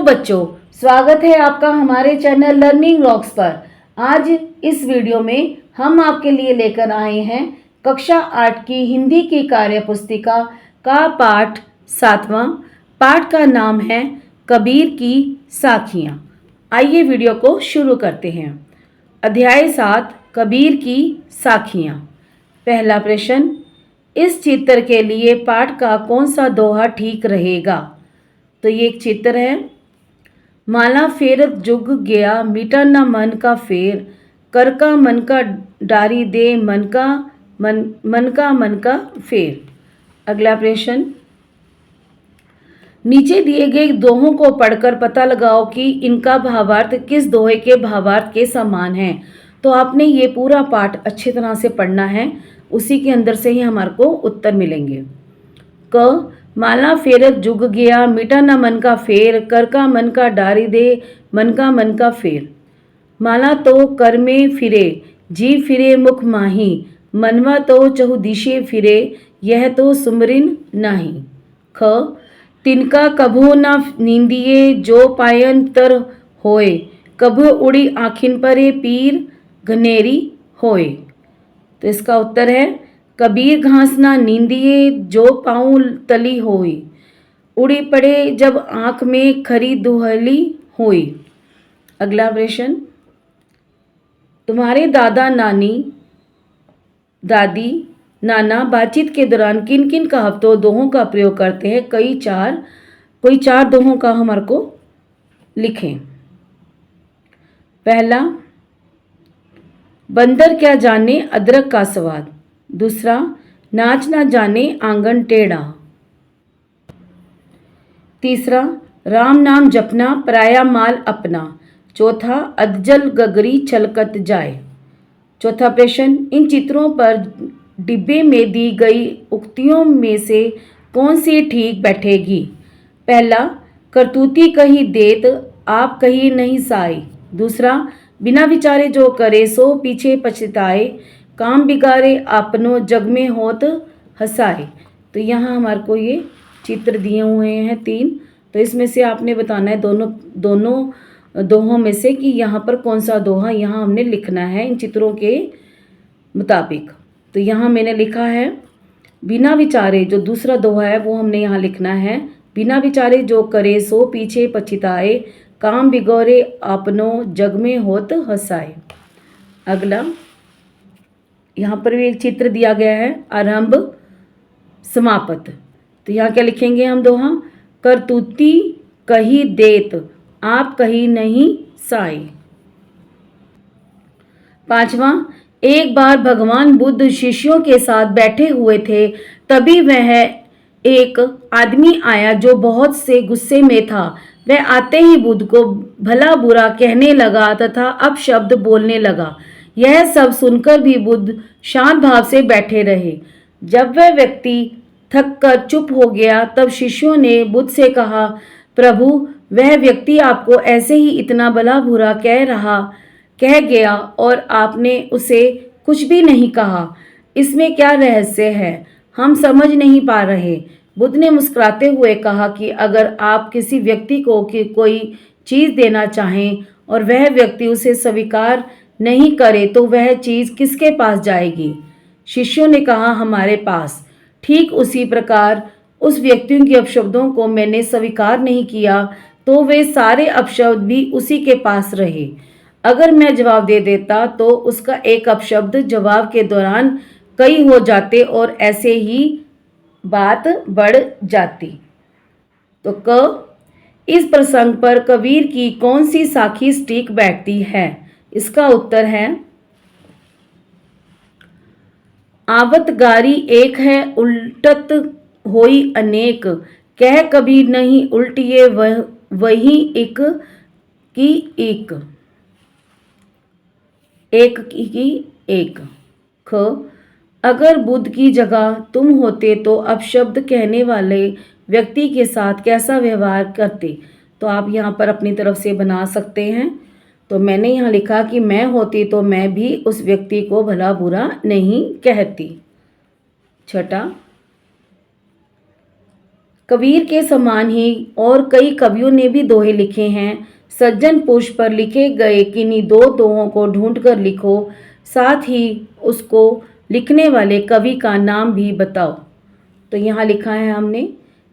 बच्चों, स्वागत है आपका हमारे चैनल लर्निंग रॉक्स पर। आज इस वीडियो में हम आपके लिए लेकर आए हैं कक्षा 8 की हिंदी की कार्य पुस्तिका का पाठ 7वां। पाठ का नाम है कबीर की साखियाँ। आइए वीडियो को शुरू करते हैं। अध्याय 7 कबीर की साखियाँ। पहला प्रश्न, इस चित्र के लिए पाठ का कौन सा दोहा ठीक रहेगा? तो ये एक चित्र है। माला फेरत जुग गया, मिटा न मन का फेर, कर का मन का डारी दे, मन का फेर। अगला प्रश्न, नीचे दिए गए दोहों को पढ़कर पता लगाओ कि इनका भावार्थ किस दोहे के भावार्थ के समान है। तो आपने ये पूरा पाठ अच्छी तरह से पढ़ना है, उसी के अंदर से ही हमारे को उत्तर मिलेंगे। क, माला फेरत जुग गया, मिटा न मन का फेर, कर का मन का डारी दे, मन का फेर। माला तो कर में फिरे, जी फिरे मुख माही, मनवा तो चहुदिशे फिरे, यह तो सुमरिन नाही। ख, तिनका कभू न नींदिए, जो पायन तर होए, कभू उड़ी आखिन परे, पीर घनेरी होए। तो इसका उत्तर है कबीर घास ना नींदिए, जो पाँव तली होई, उड़ी पड़े जब आँख में खरी दुहली होई। अगला प्रश्न, तुम्हारे दादा नानी दादी नाना बातचीत के दौरान किन किन कहावतों दोहों का प्रयोग करते हैं? कोई चार दोहों का हमारे को लिखें। पहला, बंदर क्या जाने अदरक का स्वाद। दूसरा, नाच ना जाने आंगन टेढ़ा। तीसरा, राम नाम जपना पराया माल अपना। चौथा, अधजल गगरी छलकत जाए। चौथा प्रश्न, इन चित्रों पर डिब्बे में दी गई उक्तियों में से कौन सी ठीक बैठेगी? पहला, करतूती कही देत, आप कही नहीं साई। दूसरा, बिना विचारे जो करे सो पीछे पछताए, काम बिगाड़े आपनो जग में होत हंसाए। तो यहाँ हमारे को ये चित्र दिए हुए हैं 3। तो इसमें से आपने बताना है दोनों दोहों में से कि यहाँ पर कौन सा दोहा यहाँ हमने लिखना है इन चित्रों के मुताबिक। तो यहाँ मैंने लिखा है बिना विचारे, जो दूसरा दोहा है वो हमने यहाँ लिखना है, बिना विचारे जो करे सो पीछे पछताए, काम बिगौरे आपनो जग में होत हंसाए। अगला, यहाँ पर भी एक चित्र दिया गया है, आरंभ समापत। तो यहाँ क्या लिखेंगे हम दोहा? करतूती कही देत, आप कही नहीं साई। पांचवा, एक बार भगवान बुद्ध शिष्यों के साथ बैठे हुए थे, तभी वह एक आदमी आया जो बहुत से गुस्से में था। वह आते ही बुद्ध को भला बुरा कहने लगा तथा अपशब्द बोलने लगा। यह सब सुनकर भी बुद्ध शांत भाव से बैठे रहे। जब वह व्यक्ति थक कर चुप हो गया, तब शिष्यों ने बुद्ध से कहा, प्रभु, वह व्यक्ति आपको ऐसे ही इतना भला बुरा कह गया और आपने उसे कुछ भी नहीं कहा। इसमें क्या रहस्य है? हम समझ नहीं पा रहे। बुद्ध ने मुस्कुराते हुए कहा कि अगर आप किसी व्यक्ति को कोई चीज़ देना चाहें और वह व्यक्ति उसे स्वीकार नहीं करे तो वह चीज़ किसके पास जाएगी? शिष्यों ने कहा, हमारे पास। ठीक उसी प्रकार उस व्यक्ति के अपशब्दों को मैंने स्वीकार नहीं किया तो वे सारे अपशब्द भी उसी के पास रहे। अगर मैं जवाब दे देता तो उसका एक अपशब्द जवाब के दौरान कई हो जाते और ऐसे ही बात बढ़ जाती। तो क, इस प्रसंग पर कबीर की कौन सी साखी ठीक बैठती है? इसका उत्तर है आवत गारी एक है, उल्टत होई अनेक, कह कबीर नहीं उल्टिए वही एक की एक। ख, अगर बुद्ध की जगह तुम होते तो अपशब्द कहने वाले व्यक्ति के साथ कैसा व्यवहार करते? तो आप यहाँ पर अपनी तरफ से बना सकते हैं। तो मैंने यहाँ लिखा कि मैं होती तो मैं भी उस व्यक्ति को भला बुरा नहीं कहती। छठा, कबीर के समान ही और कई कवियों ने भी दोहे लिखे हैं। सज्जन पुरुष पर लिखे गए किन्हीं दो दोहों को ढूंढकर लिखो, साथ ही उसको लिखने वाले कवि का नाम भी बताओ। तो यहाँ लिखा है हमने,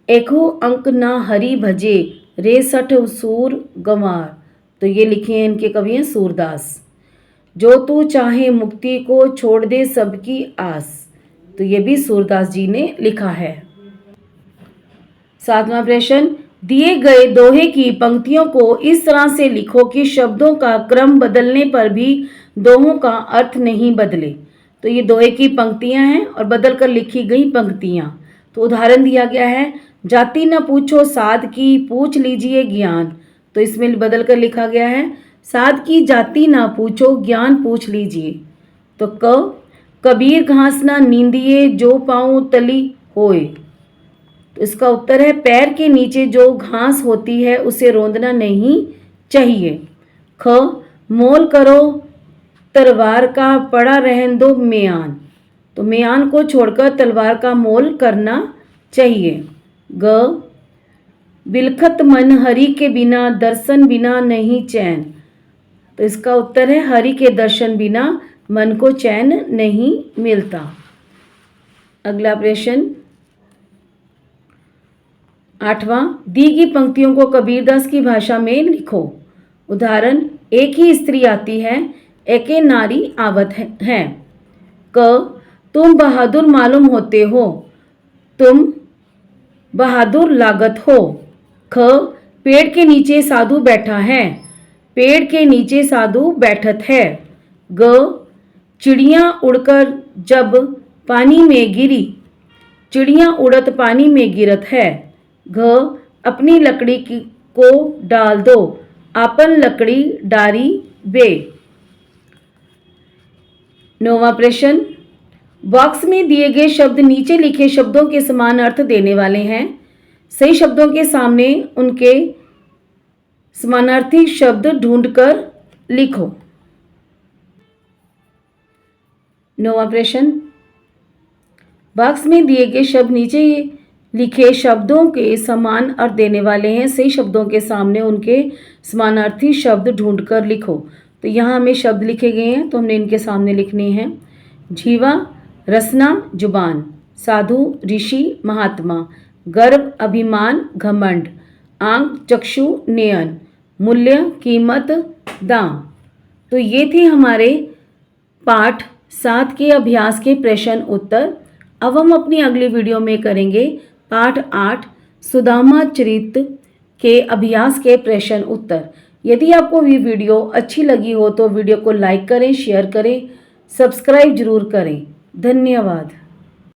एको अंक ना हरि भजे, रे सठ सूर गंवार। तो ये लिखे हैं इनके कवि हैं सूरदास। जो तू चाहे मुक्ति को, छोड़ दे सबकी आस। तो ये भी सूरदास जी ने लिखा है। 7वां प्रश्न, दिए गए दोहे की पंक्तियों को इस तरह से लिखो कि शब्दों का क्रम बदलने पर भी दोहों का अर्थ नहीं बदले। तो ये दोहे की पंक्तियां हैं और बदल कर लिखी गई पंक्तियां। तो उदाहरण दिया गया है, जाति न पूछो साध की, पूछ लीजिए ज्ञान। तो इसमें बदल कर लिखा गया है, साध की जाति ना पूछो, ज्ञान पूछ लीजिए। तो कबीर घास ना नींदिए, जो पाऊँ तली होए। तो इसका उत्तर है, पैर के नीचे जो घास होती है उसे रौंदना नहीं चाहिए। ख, मोल करो तलवार का, पड़ा रहन दो म्यान। तो म्यान को छोड़कर तलवार का मोल करना चाहिए। ग, बिलखत मन हरि के बिना, दर्शन बिना नहीं चैन। तो इसका उत्तर है, हरि के दर्शन बिना मन को चैन नहीं मिलता। अगला प्रश्न 8वां, दी गई पंक्तियों को कबीरदास की भाषा में लिखो। उदाहरण, एक ही स्त्री आती है, एके नारी आवत है। क, तुम बहादुर मालूम होते हो, तुम बहादुर लागत हो। ख, पेड़ के नीचे साधु बैठा है, पेड़ के नीचे साधु बैठत है। ग, चिड़िया उड़कर जब पानी में गिरी, चिड़िया उड़त पानी में गिरत है। घ, अपनी लकड़ी को डाल दो, आपन लकड़ी डारी बे। 9वां प्रश्न, बॉक्स में दिए गए शब्द नीचे लिखे शब्दों के समान अर्थ देने वाले हैं। सही शब्दों के सामने उनके समानार्थी शब्द ढूंढकर लिखो। 9वां प्रश्न, बॉक्स में दिए गए शब्द नीचे लिखे शब्दों के समान अर्थ देने वाले हैं। सही शब्दों के सामने उनके समानार्थी शब्द ढूंढकर लिखो। तो यहाँ हमें शब्द लिखे गए हैं, तो हमने इनके सामने लिखने हैं। जीवा रसना जुबान, साधु ऋषि महात्मा, गर्व अभिमान घमंड, आंख चक्षु नयन, मूल्य कीमत दाम। तो ये थे हमारे पाठ 7 के अभ्यास के प्रश्न उत्तर। अब हम अपनी अगली वीडियो में करेंगे पाठ 8 सुदामा चरित के अभ्यास के प्रश्न उत्तर। यदि आपको ये वीडियो अच्छी लगी हो तो वीडियो को लाइक करें, शेयर करें, सब्सक्राइब जरूर करें। धन्यवाद।